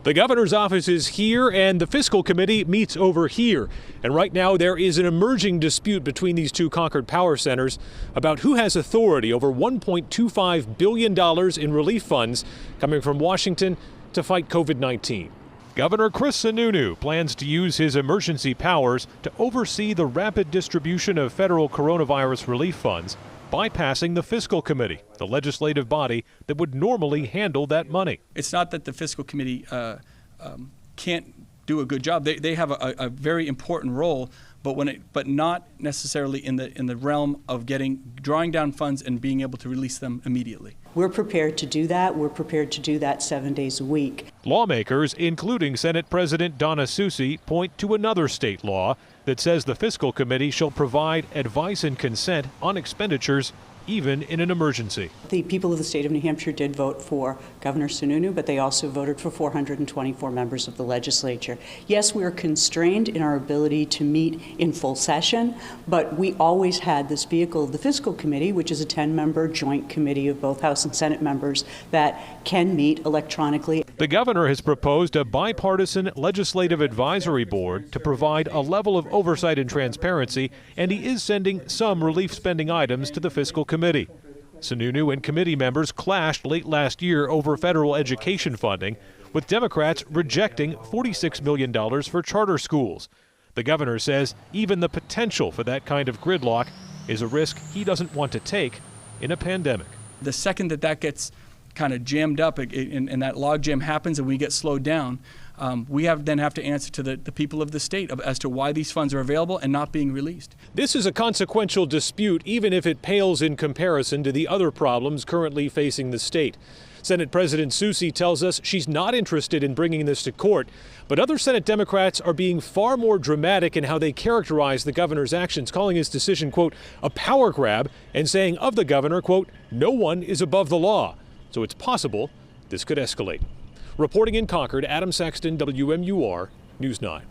The governor's office is here and the fiscal committee meets over here. And right now there is an emerging dispute between these two Concord power centers about who has authority over $1.25 billion in relief funds coming from Washington to fight COVID-19. Governor Chris Sununu plans to use his emergency powers to oversee the rapid distribution of federal coronavirus relief funds, bypassing the fiscal committee, the legislative body that would normally handle that money. It's not that the fiscal committee can't do a good job. They have a very important role, but not necessarily in the realm of drawing down funds and being able to release them immediately. We're prepared to do that. We're prepared to do that 7 days a week. Lawmakers, including Senate President Donna Soucy, point to another state law that says the fiscal committee shall provide advice and consent on expenditures even in an emergency. The people of the state of New Hampshire did vote for Governor Sununu, but they also voted for 424 members of the legislature. Yes, we are constrained in our ability to meet in full session, but we always had this vehicle of the fiscal committee, which is a 10-member joint committee of both House and Senate members that can meet electronically. The governor has proposed a bipartisan legislative advisory board to provide a level of oversight and transparency, and he is sending some relief spending items to the fiscal committee. Sununu and committee members clashed late last year over federal education funding, with Democrats rejecting $46 million for charter schools. The governor says even the potential for that kind of gridlock is a risk he doesn't want to take in a pandemic. The second that gets kind of jammed up and that log jam happens and we get slowed down, we then have to answer to the people of the state as to why these funds are available and not being released. This is a consequential dispute, even if it pales in comparison to the other problems currently facing the state. Senate President Soucy tells us she's not interested in bringing this to court, but other Senate Democrats are being far more dramatic in how they characterize the governor's actions, calling his decision, quote, a power grab, and saying of the governor, quote, no one is above the law. So it's possible this could escalate. Reporting in Concord, Adam Sexton, WMUR News 9.